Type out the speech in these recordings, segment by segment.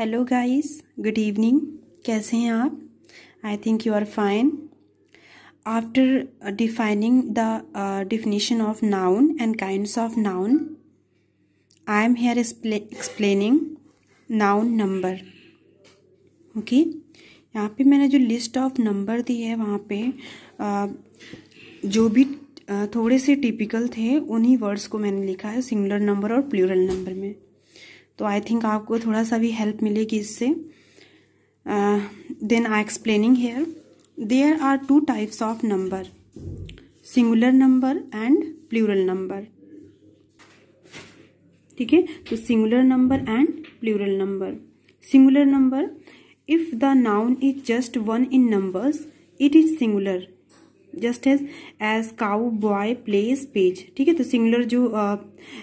Hello guys, good evening. कैसे हैं आप? I think you are fine. After defining the definition of noun and kinds of noun, I am here explaining noun number. Okay, यहाँ पे मैंने जो list of number दी है वहाँ पे जो भी थोड़े से टिपिकल थे उन्हीं वर्ड्स को मैंने लिखा है सिंगुलर नंबर और प्लूरल नंबर में। तो आई थिंक आपको थोड़ा सा भी हेल्प मिलेगी इससे। Then I explaining here there are two types of number, singular number and plural number. ठीक है, तो singular number and plural number. Singular number, if the noun is just one in numbers it is singular, just as cow, boy, place, page. ठीक है, तो singular जो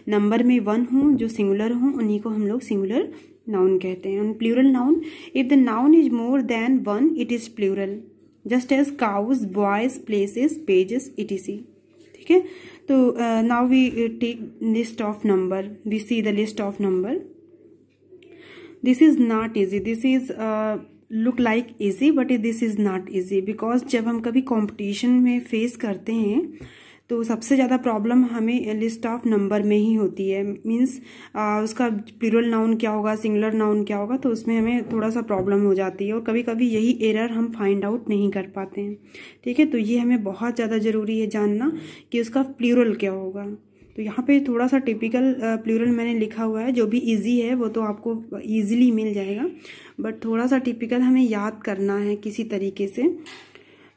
number में one हो, जो सिंगुलर हो, उन्हीं को हम लोग सिंगुलर नाउन कहते हैं। Plural noun, if the noun is more than one it is plural, just as cows, boys, places, pages, etc. ठीक है, तो now we take list of number, we see the list of number. This is not easy, this is look like easy but this is not easy, because जब हम कभी competition में face करते हैं तो सबसे ज़्यादा प्रॉब्लम हमें लिस्ट ऑफ नंबर में ही होती है। मीन्स उसका प्लूरल नाउन क्या होगा, सिंगुलर नाउन क्या होगा, तो उसमें हमें थोड़ा सा प्रॉब्लम हो जाती है और कभी कभी यही एरर हम फाइंड आउट नहीं कर पाते हैं। ठीक है, तो ये हमें बहुत ज़्यादा ज़रूरी है जानना कि उसका प्लूरल क्या होगा। तो यहाँ पे थोड़ा सा टिपिकल प्लूरल मैंने लिखा हुआ है, जो भी इजी है वो तो आपको इजीली मिल जाएगा, बट थोड़ा सा टिपिकल हमें याद करना है किसी तरीके से।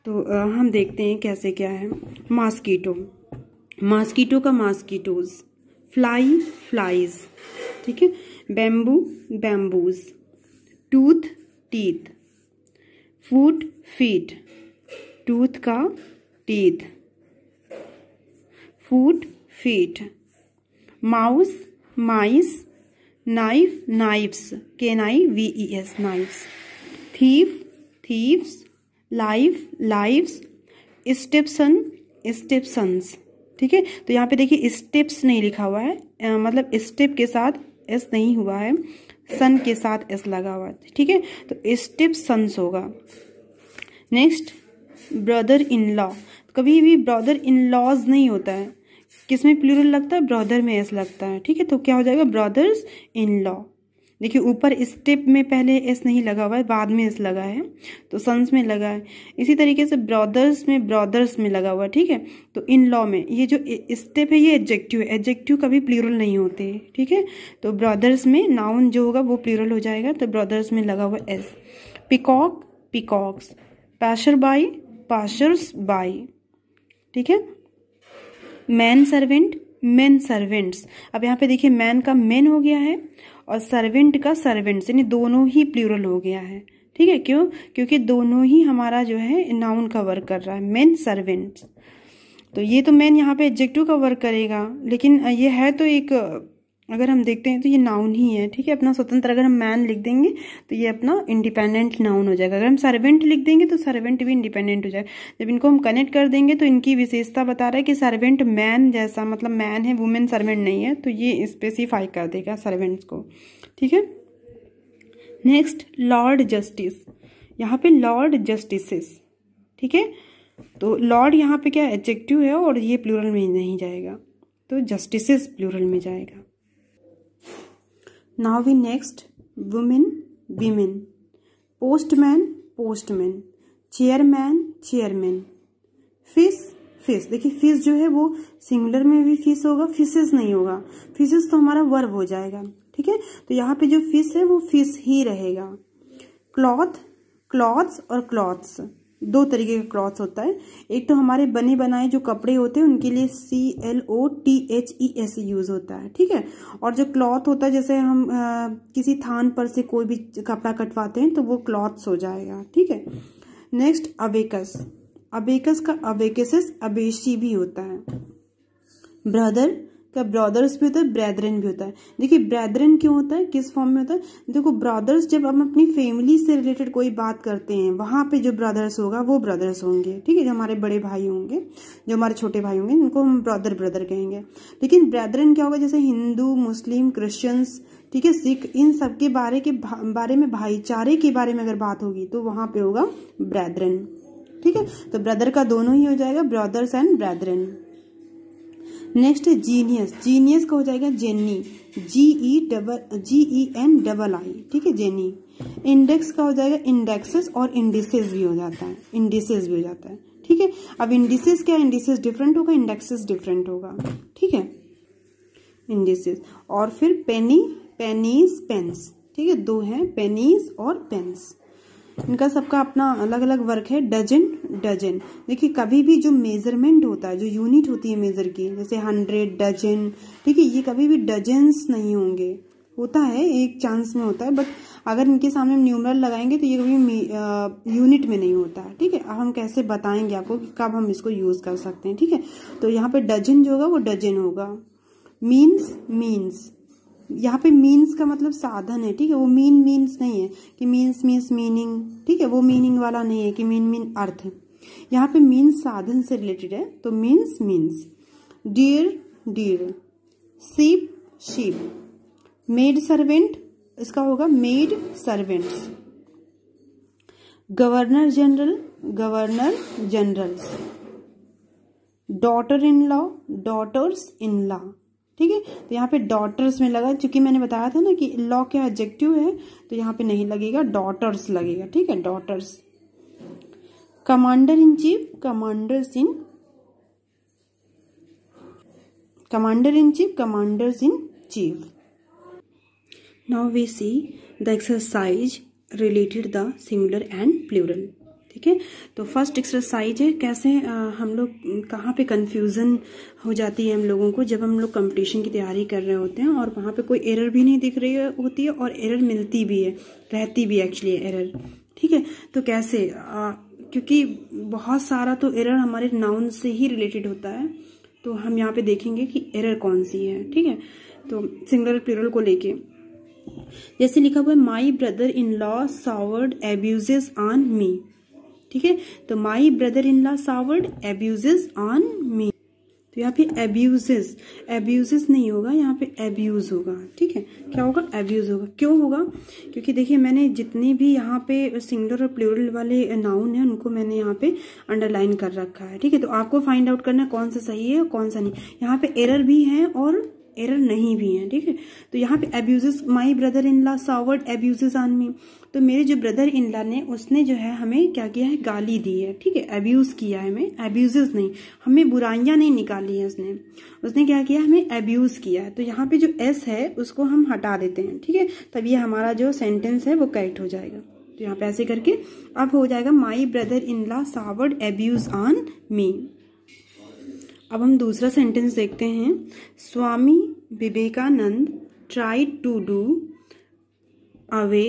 तो हम देखते हैं कैसे क्या है। मॉस्कीटो, मॉस्कीटो का मॉस्कीटोज, फ्लाई, फ्लाइज। ठीक है, bamboo, bamboos, tooth, teeth, foot, feet, tooth का teeth, foot, feet, mouse, mice, knife, knifes, KNIVES, knifes, thief, thieves, life, lives, stepson, stepsons. ठीक है, तो यहाँ पे देखिए स्टेप्स नहीं लिखा हुआ है, मतलब स्टेप के साथ एस नहीं हुआ है, सन के साथ एस लगा हुआ है। ठीक है, तो स्टेप्सन्स होगा। नेक्स्ट, ब्रदर इन लॉ, कभी भी ब्रदर इन लॉज नहीं होता है, किसमें प्लूरल लगता है, ब्रदर में एस लगता है। ठीक है, तो क्या हो जाएगा, ब्रदर्स इन लॉ। देखिए ऊपर स्टेप में पहले एस नहीं लगा हुआ है, बाद में एस लगा है, तो सन्स में लगा है। इसी तरीके से ब्रदर्स में ब्रदर्स में लगा हुआ है। ठीक है, तो इन लॉ में ये जो स्टेप है ये एडजेक्टिव है, एडजेक्टिव कभी प्लूरल नहीं होते। ठीक है, तो ब्रदर्स में नाउन जो होगा वो प्लूरल हो जाएगा, तो ब्रदर्स में लगा हुआ S. Peacock, peacocks, passer by, passers by. ठीक है, मैन सर्वेंट, मेन सर्वेंट्स। अब यहाँ पे देखिए मैन का मेन हो गया है और सर्वेंट का सर्वेंट्स, यानी दोनों ही प्लूरल हो गया है। ठीक है, क्यों? क्योंकि दोनों ही हमारा जो है नाउन का वर्क कर रहा है, मेन सर्वेंट्स। तो ये तो मेन यहाँ पे एडजेक्टिव का वर्क करेगा, लेकिन ये है तो एक, अगर हम देखते हैं तो ये नाउन ही है। ठीक है, अपना स्वतंत्र अगर हम मैन लिख देंगे तो ये अपना इंडिपेंडेंट नाउन हो जाएगा। अगर हम सर्वेंट लिख देंगे तो सर्वेंट भी इंडिपेंडेंट हो जाएगा। जब इनको हम कनेक्ट कर देंगे तो इनकी विशेषता बता रहा है कि सर्वेंट मैन जैसा, मतलब मैन है, वुमेन सर्वेंट नहीं है, तो ये स्पेसिफाई कर देगा सर्वेंट्स को। ठीक है, नेक्स्ट, लॉर्ड जस्टिस, यहाँ पे लॉर्ड जस्टिसेस। ठीक है, तो लॉर्ड यहाँ पे क्या एडजेक्टिव है और ये प्लूरल में नहीं जाएगा, तो जस्टिसेस प्लूरल में जाएगा। Now we next, women, women, postman, postman, chairman, chairman, fish, fish। देखिए फिश जो है वो सिंगुलर में भी फिश होगा, फिशेस नहीं होगा, फिशेस तो हमारा वर्ब हो जाएगा। ठीक है, तो यहाँ पे जो फिश है वो फिश ही रहेगा। क्लॉथ, क्लॉथ्स और क्लॉथ्स, दो तरीके का क्लॉथ्स होता है। एक तो हमारे बने बनाए जो कपड़े होते हैं उनके लिए CLOTHES यूज होता है। ठीक है, और जो क्लॉथ होता है, जैसे हम किसी थान पर से कोई भी कपड़ा कटवाते हैं तो वो क्लॉथ्स हो जाएगा। ठीक है, नेक्स्ट, अबेकस, अबेकस का अबेकसेस अबेशी भी होता है। ब्रदर, का ब्रदर्स भी होता है, ब्रेदरन भी होता है। देखिए ब्रेदरन क्यों होता है, किस फॉर्म में होता है? देखो ब्रदर्स जब हम अपनी फैमिली से रिलेटेड कोई बात करते हैं वहां पे जो ब्रदर्स होगा वो ब्रदर्स होंगे, ठीक है। जो हमारे बड़े भाई होंगे, जो हमारे छोटे भाई होंगे, उनको हम ब्रदर ब्रदर कहेंगे। लेकिन ब्रेदरन क्या होगा, जैसे हिंदू, मुस्लिम, क्रिश्चियंस, ठीक है, सिख, इन सब के बारे में भाईचारे के बारे में अगर बात होगी तो वहां पे होगा ब्रेदरन, ठीक है। तो ब्रदर का दोनों ही हो जाएगा, ब्रदर्स एंड ब्रेदरन। नेक्स्ट है जीनियस। जीनियस का हो जाएगा जेनी, GENII, ठीक है, जेनी। इंडेक्स का हो जाएगा इंडेक्सेस, और इंडिसेस भी हो जाता है, इंडिसेस भी हो जाता है, ठीक है। अब इंडिसेस क्या, इंडिसेस डिफरेंट होगा, इंडेक्सेस डिफरेंट होगा, ठीक है, इंडिसेस। और फिर पेनी, पेनीज, पेंस, ठीक है, दो हैं, पेनीज और पेंस। इनका सबका अपना अलग अलग वर्क है। डजन, डजन, देखिए कभी भी जो मेजरमेंट होता है, जो यूनिट होती है मेजर की, जैसे 100, डजन, ठीक है, ये कभी भी डजन्स नहीं होंगे, होता है एक चांस में होता है, बट अगर इनके सामने न्यूमरल लगाएंगे तो ये कभी यूनिट में नहीं होता है, ठीक है। अब हम कैसे बताएंगे आपको कि कब हम इसको यूज कर सकते हैं, ठीक है। तो यहाँ पे डजन जो होगा वो डजन होगा। मीन्स, मीन्स, यहाँ पे मीन्स का मतलब साधन है, ठीक है, वो मीन्स नहीं है कि मीन्स मीनिंग, ठीक है, वो मीनिंग वाला नहीं है कि मीन अर्थ। यहाँ पे मीन्स साधन से रिलेटेड है, तो means. Deer, deer. Sheep, sheep. Maid servant, इसका होगा maid servants. Governor general, governor generals. Daughter in law, daughters in law, ठीक है। तो यहाँ पे डॉटर्स में लगा, क्योंकि मैंने बताया था ना कि लॉ क्या एडजेक्टिव है, तो यहाँ पे नहीं लगेगा, डॉटर्स लगेगा, ठीक है, daughters. Commander in chief, commanders in, commander in chief, commanders in chief. Now we see the exercise related the singular and plural, ठीक है। तो फर्स्ट एक्सरसाइज है, कैसे हम लोग कहाँ पे कंफ्यूजन हो जाती है हम लोगों को जब हम लोग कंपटीशन की तैयारी कर रहे होते हैं और वहाँ पे कोई एरर भी नहीं दिख रही होती है और एरर मिलती भी है, रहती भी एक्चुअली एरर, ठीक है। तो कैसे, क्योंकि बहुत सारा तो एरर हमारे नाउन से ही रिलेटेड होता है, तो हम यहाँ पे देखेंगे कि एरर कौन सी है, ठीक है। तो सिंगुलर प्लूरल को लेके जैसे लिखा हुआ है, माई brother in law सावर्ड abuses on me, ठीक है। तो माई brother in law सावर्ड abuses on me, तो यहाँ पे एब्यूजेस, एब्यूजेस नहीं होगा, यहाँ पे एब्यूज होगा, ठीक है। क्या होगा, एब्यूज होगा। क्यों होगा, क्योंकि देखिए मैंने जितने भी यहाँ पे सिंगुलर और प्लूरल वाले नाउन है उनको मैंने यहाँ पे अंडरलाइन कर रखा है, ठीक है। तो आपको फाइंड आउट करना कौन सा सही है और कौन सा नहीं। यहाँ पे एरर भी है और एरर नहीं भी है, ठीक है। तो यहाँ पे abuses, my brother in law सावर्ड abuses on me, तो मेरे जो ब्रदर इन लॉ ने, उसने जो है हमें क्या किया है, गाली दी है, ठीक है, एब्यूज किया है हमें, एब्यूजेस नहीं, हमें बुराइयां नहीं निकाली है उसने क्या किया, हमें एब्यूज किया है। तो यहाँ पे जो एस है उसको हम हटा देते हैं, ठीक है, तब ये हमारा जो सेंटेंस है वो करेक्ट हो जाएगा। तो यहाँ पे ऐसे करके अब हो जाएगा, my brother in law showered abuse on me. अब हम दूसरा सेंटेंस देखते हैं, Swami Vivekananda tried to do away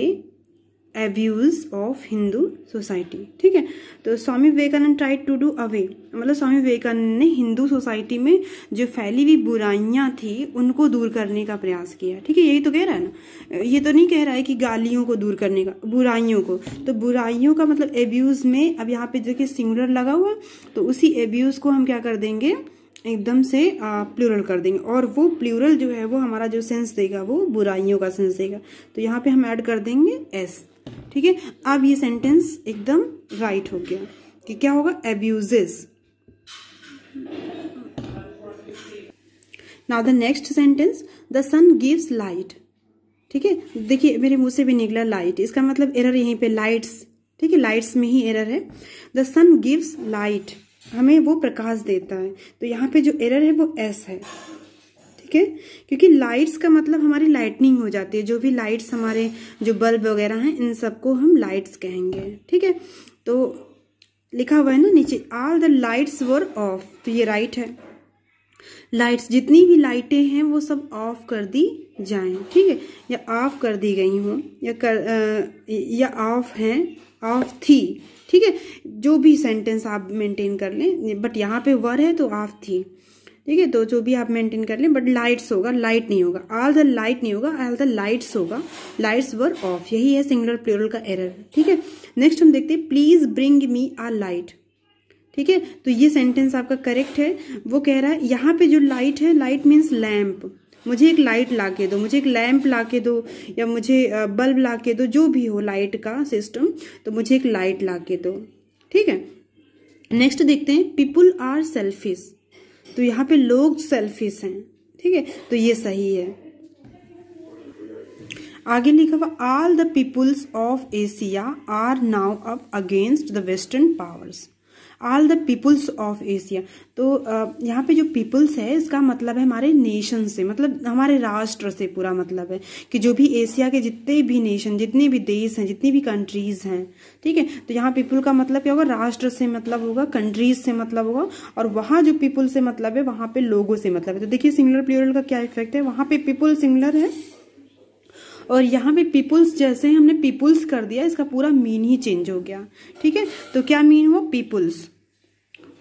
abuse of Hindu society, ठीक है। तो Swami Vivekananda tried to do away, मतलब स्वामी विवेकानंद ने हिंदू सोसाइटी में जो फैली हुई बुराइयां थी उनको दूर करने का प्रयास किया, ठीक है। यही तो कह रहा है ना, ये तो नहीं कह रहा है कि गालियों को दूर करने का, बुराइयों को। तो बुराइयों का मतलब एब्यूज में, अब यहाँ पे देखिए सिंगुलर लगा हुआ, तो उसी एब्यूज को हम क्या कर देंगे, एकदम से प्लूरल कर देंगे, और वो प्लूरल जो है वो हमारा जो सेंस देगा वो बुराइयों का सेंस देगा। तो यहाँ पे हम ऐड कर देंगे एस, ठीक है। अब ये सेंटेंस एकदम राइट हो गया कि क्या होगा, abuses. Now the next sentence, the sun gives light, ठीक है। देखिए मेरे मुंह से भी निकला लाइट, इसका मतलब एरर यहीं पे लाइट्स, ठीक है, लाइट्स में ही एरर है। द सन गिव्स लाइट, हमें वो प्रकाश देता है, तो यहाँ पे जो एरर है वो एस है, ठीक है, क्योंकि लाइट्स का मतलब हमारी लाइटनिंग हो जाती है, जो भी लाइट्स हमारे जो बल्ब वगैरह हैं इन सबको हम लाइट्स कहेंगे, ठीक है। तो लिखा हुआ है ना नीचे, all the lights were of, तो ये राइट है, लाइट्स जितनी भी लाइटें हैं वो सब ऑफ कर दी जाएं, ठीक है, या ऑफ कर दी गई हों, या ऑफ हैं, ऑफ थी, ठीक है, जो भी सेंटेंस आप मेंटेन कर लें, बट यहाँ पे वर है तो ऑफ थी। ठीक है, तो जो भी आप मेंटेन कर लें, बट लाइट्स होगा, लाइट नहीं होगा, ऑल द लाइट नहीं होगा, ऑल द लाइट्स होगा, लाइट्स वर ऑफ। यही है सिंगुलर प्लूरल का एरर। ठीक है, नेक्स्ट हम देखते हैं please bring me a light. ठीक है, तो ये सेंटेंस आपका करेक्ट है। वो कह रहा है यहाँ पे जो लाइट है, लाइट मीन्स लैम्प, मुझे एक लाइट ला के दो, मुझे एक लैम्प ला के दो, या मुझे बल्ब ला के दो, जो भी हो लाइट का सिस्टम, तो मुझे एक लाइट ला के दो। ठीक है, नेक्स्ट देखते हैं पीपुल आर सेल्फिश। तो यहाँ पे लोग सेल्फिश हैं। ठीक है, तो ये सही है। आगे लिखा हुआ all the peoples of Asia are now up against the western powers. All the peoples of Asia, तो यहाँ पे जो पीपुल्स है इसका मतलब है हमारे नेशन से, मतलब हमारे राष्ट्र से पूरा मतलब है कि जो भी एशिया के जितने भी नेशन, जितने भी देश हैं, जितनी भी कंट्रीज हैं। ठीक है, तो यहाँ पीपुल का मतलब क्या होगा, राष्ट्र से मतलब होगा, कंट्रीज से मतलब होगा, और वहाँ जो पीपुल से मतलब है वहाँ पे लोगों से मतलब है। तो देखिए सिंगुलर प्लूरल का क्या इफेक्ट है, वहाँ पे पीपुल सिंगुलर है और यहाँ पे पीपुल्स जैसे हमने पीपुल्स कर दिया, इसका पूरा मीन ही चेंज हो गया। ठीक है, तो क्या मीन हुआ, पीपुल्स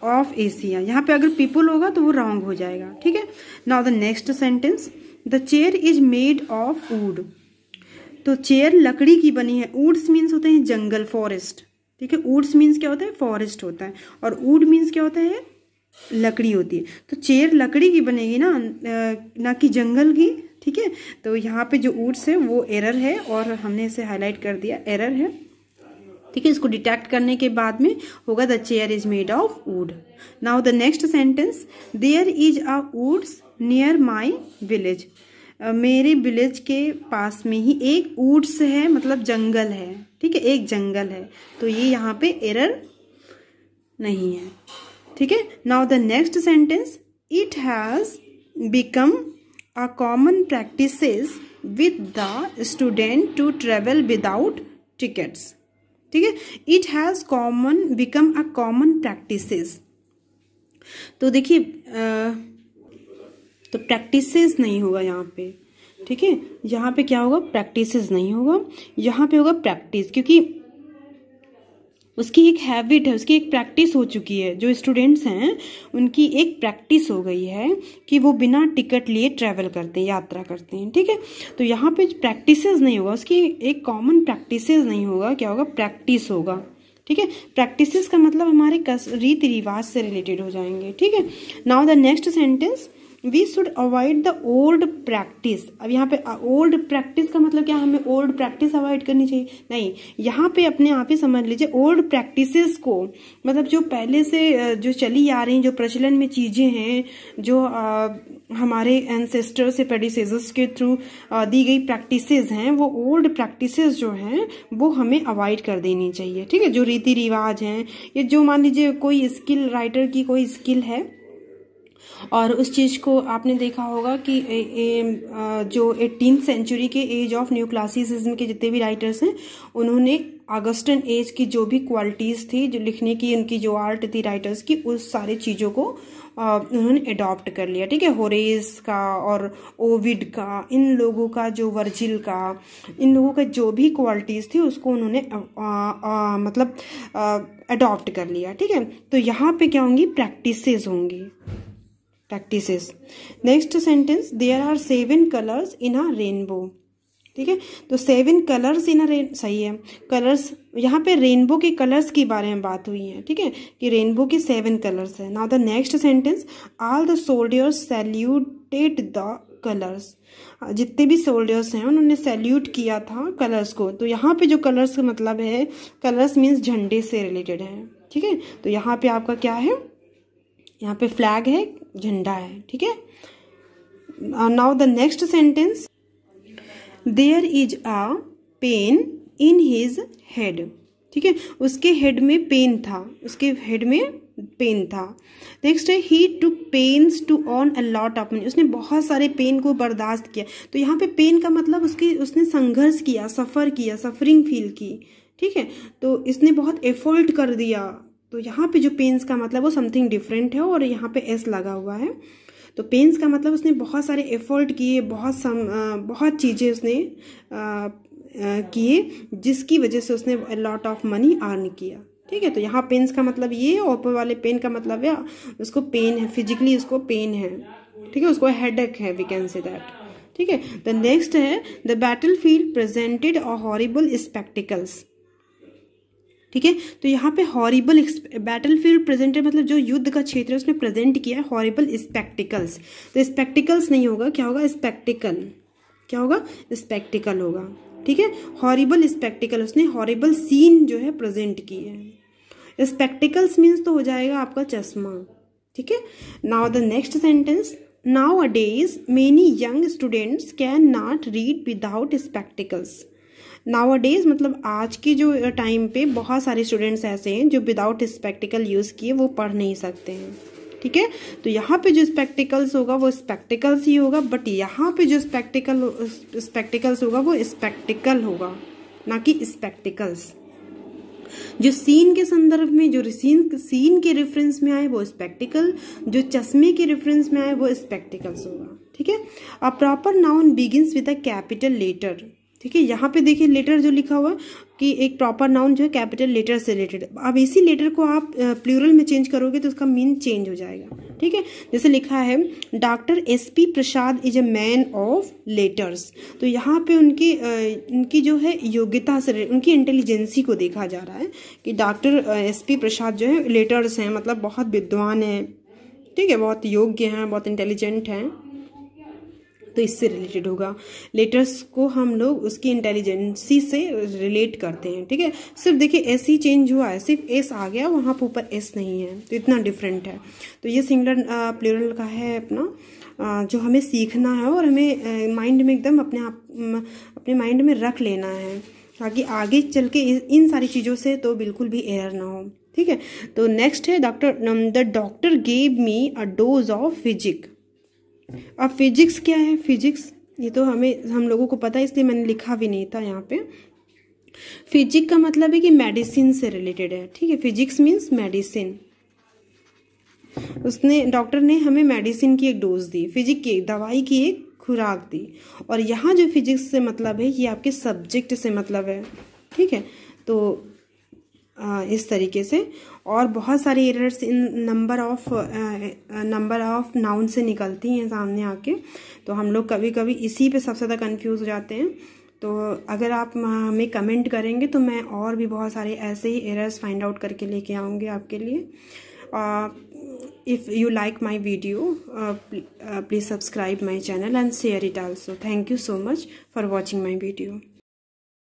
ऑफ एशिया। यहाँ पे अगर पीपुल होगा तो वो रॉन्ग हो जाएगा। ठीक है, now the next sentence, the chair is made of would. तो चेयर लकड़ी की बनी है। वुड्स मीन्स होते हैं जंगल, फॉरेस्ट। ठीक है, वुड्स मीन्स क्या होता है, फॉरेस्ट होता है, और वुड मीन्स क्या होता है, लकड़ी होती है। तो चेयर लकड़ी की बनेगी ना कि जंगल की। ठीक है, तो यहाँ पे जो वुड्स है वो एरर है और हमने इसे हाईलाइट कर दिया, एरर है। ठीक है, इसको डिटेक्ट करने के बाद में होगा the chair is made of wood. Now the next sentence, there is a woods near my village. मेरे विलेज के पास में ही एक वुड्स है, मतलब जंगल है। ठीक है, एक जंगल है, तो ये यहाँ पे एरर नहीं है। ठीक है, now the next sentence, it has become a common practices with the student to travel without tickets. ठीक है, it has become a common practices. तो देखिए तो प्रैक्टिसेस नहीं होगा यहाँ पे। ठीक है, यहाँ पे क्या होगा, प्रैक्टिसेस नहीं होगा, यहाँ पे होगा प्रैक्टिस, क्योंकि उसकी एक हैबिट है, उसकी एक प्रैक्टिस हो चुकी है। जो स्टूडेंट्स हैं उनकी एक प्रैक्टिस हो गई है कि वो बिना टिकट लिए ट्रैवल करते हैं, यात्रा करते हैं। ठीक है, तो यहाँ पे प्रैक्टिसेस नहीं होगा, उसकी एक कॉमन प्रैक्टिसेस नहीं होगा, क्या होगा, प्रैक्टिस होगा। ठीक है, प्रैक्टिसेस का मतलब हमारे रीति रिवाज से रिलेटेड हो जाएंगे। ठीक है, now the next sentence, we should avoid the old practice. अब यहाँ पे ओल्ड प्रैक्टिस का मतलब क्या, हमें ओल्ड प्रैक्टिस अवॉइड करनी चाहिए, नहीं। यहाँ पे अपने आप ही समझ लीजिए, ओल्ड प्रैक्टिसेस को मतलब जो पहले से जो चली आ रही, जो प्रचलन में चीजें हैं, जो हमारे एंसेस्टर्स से प्रेडिसेसर्स के थ्रू दी गई प्रैक्टिसेस हैं, वो ओल्ड प्रैक्टिसेस जो हैं वो हमें अवॉइड कर देनी चाहिए। ठीक है, जो रीति रिवाज हैं, ये जो मान लीजिए कोई स्किल, राइटर की कोई स्किल है और उस चीज़ को आपने देखा होगा कि जो 18th सेंचुरी के एज ऑफ न्यू क्लासिसिज्म के जितने भी राइटर्स हैं, उन्होंने ऑगस्टन एज की जो भी क्वालिटीज़ थी, जो लिखने की उनकी जो आर्ट थी राइटर्स की, उस सारी चीज़ों को उन्होंने अडॉप्ट कर लिया। ठीक है, होरेस का और ओविड का, इन लोगों का, जो वर्जिल का, इन लोगों का जो भी क्वालिटीज़ थी उसको उन्होंने मतलब अडॉप्ट कर लिया। ठीक है, तो यहाँ पे क्या होंगी, प्रैक्टिसेस होंगी, practices. Next sentence, there are 7 colours in a rainbow. ठीक है, तो 7 कलर्स इन अ सही है, कलर्स, यहाँ पे रेनबो के कलर्स के बारे में बात हुई है। ठीक है, कि रेनबो के 7 कलर्स है। Now the next sentence, all the soldiers saluted the colours. जितने भी सोल्जर्स हैं उन्होंने सैल्यूट किया था कलर्स को। तो यहाँ पे जो कलर्स का मतलब है, कलर्स मीन्स झंडे से रिलेटेड है। ठीक है, तो यहाँ पे आपका क्या है, यहाँ पे फ्लैग है, झंडा है। ठीक है, now the next sentence, there is a pain in his head. ठीक है, उसके हेड में पेन था, उसके हेड में पेन था। नेक्स्ट है, he took pains to earn a lot of money. उसने बहुत सारे पेन को बर्दाश्त किया। तो यहाँ पे पेन का मतलब उसने संघर्ष किया, सफ़र किया, सफरिंग फील की। ठीक है, तो इसने बहुत एफर्ट कर दिया। तो यहाँ पे जो पेन्स का मतलब वो समथिंग डिफरेंट है और यहाँ पे एस लगा हुआ है। तो पेन्स का मतलब उसने बहुत सारे एफर्ट किए, बहुत चीज़ें उसने किए, जिसकी वजह से उसने लॉट ऑफ मनी अर्न किया। ठीक है। तो यहाँ पेन्स का मतलब ये, ऊपर वाले पेन का मतलब है उसको पेन है, फिजिकली उसको पेन है, ठीक है, उसको हेडेक है, वी कैन से दैट, ठीक है। द नेक्स्ट है the battle field presented a horrible spectacles, ठीक है। तो यहाँ पे हॉरिबल बैटल फील्ड प्रेजेंटेड मतलब जो युद्ध का क्षेत्र है उसने प्रेजेंट किया है हॉरिबल स्पेक्टिकल्स। तो स्पेक्टिकल्स नहीं होगा, क्या होगा, स्पेक्टिकल, क्या होगा, स्पेक्टिकल होगा, ठीक है। हॉरिबल स्पेक्टिकल, उसने हॉरिबल सीन जो है प्रेजेंट की है। स्पेक्टिकल्स मीन्स तो हो जाएगा आपका चश्मा, ठीक है। Now the next sentence, now a days many young students can not read without spectacles. Now a days मतलब आज की जो टाइम पे बहुत सारे स्टूडेंट्स ऐसे हैं जो विदाउट स्पेक्टिकल यूज़ किए वो पढ़ नहीं सकते हैं, ठीक है। तो यहाँ पे जो स्पेक्टिकल्स होगा वो स्पेक्टिकल्स ही होगा, बट यहाँ पे जो स्पेक्टिकल्स होगा वो स्पेक्टिकल होगा, ना कि स्पेक्टिकल्स। जो सीन के संदर्भ में, जो सीन के रेफरेंस में आए वो स्पेक्टिकल, जो चश्मे के रेफरेंस में आए वो स्पेक्टिकल्स होगा, ठीक है। A proper noun begins with a capital letter, ठीक है। यहाँ पे देखिए लेटर जो लिखा हुआ कि एक प्रॉपर नाउन जो है कैपिटल लेटर से रिलेटेड, अब इसी लेटर को आप प्लूरल में चेंज करोगे तो उसका मीन चेंज हो जाएगा, ठीक है। जैसे लिखा है doctor SP Prasad is a man of letters, तो यहाँ पे उनकी जो है योग्यता से, उनकी इंटेलिजेंसी को देखा जा रहा है कि डॉक्टर SP प्रसाद जो है लेटर्स हैं, मतलब बहुत विद्वान हैं, ठीक है, बहुत योग्य हैं, बहुत इंटेलिजेंट हैं, तो इससे रिलेटेड होगा। लेटर्स को हम लोग उसकी इंटेलिजेंसी से रिलेट करते हैं, ठीक है। सिर्फ देखिए एस ही चेंज हुआ है, सिर्फ एस आ गया, वहाँ पर ऊपर एस नहीं है, तो इतना डिफरेंट है। तो ये सिंगुलर प्लूरल का है अपना जो हमें सीखना है और हमें माइंड में एकदम अपने माइंड में रख लेना है, ताकि आगे चल के इन सारी चीज़ों से तो बिल्कुल भी एरर ना हो, ठीक है। तो नेक्स्ट है the doctor gave me a dose of physic. अब फिजिक्स क्या है, फिजिक्स ये तो हम लोगों को पता है, इसलिए मैंने लिखा भी नहीं था यहाँ पे। फिजिक का मतलब है कि मेडिसिन से रिलेटेड है, ठीक है। फिजिक्स मीन्स मेडिसिन, डॉक्टर ने हमें मेडिसिन की एक डोज दी, फिजिक की दवाई की एक खुराक दी, और यहाँ जो फिजिक्स से मतलब है ये आपके सब्जेक्ट से मतलब है, ठीक है। तो इस तरीके से और बहुत सारी errors in number of noun से निकलती हैं सामने आके, तो हम लोग कभी कभी इसी पे सबसे ज़्यादा कंफ्यूज हो जाते हैं। तो अगर आप हमें कमेंट करेंगे तो मैं और भी बहुत सारे ऐसे ही एरर्स फाइंड आउट करके लेके आऊँगी आपके लिए। If you like my video please subscribe my channel and share it also. Thank you so much for watching my video.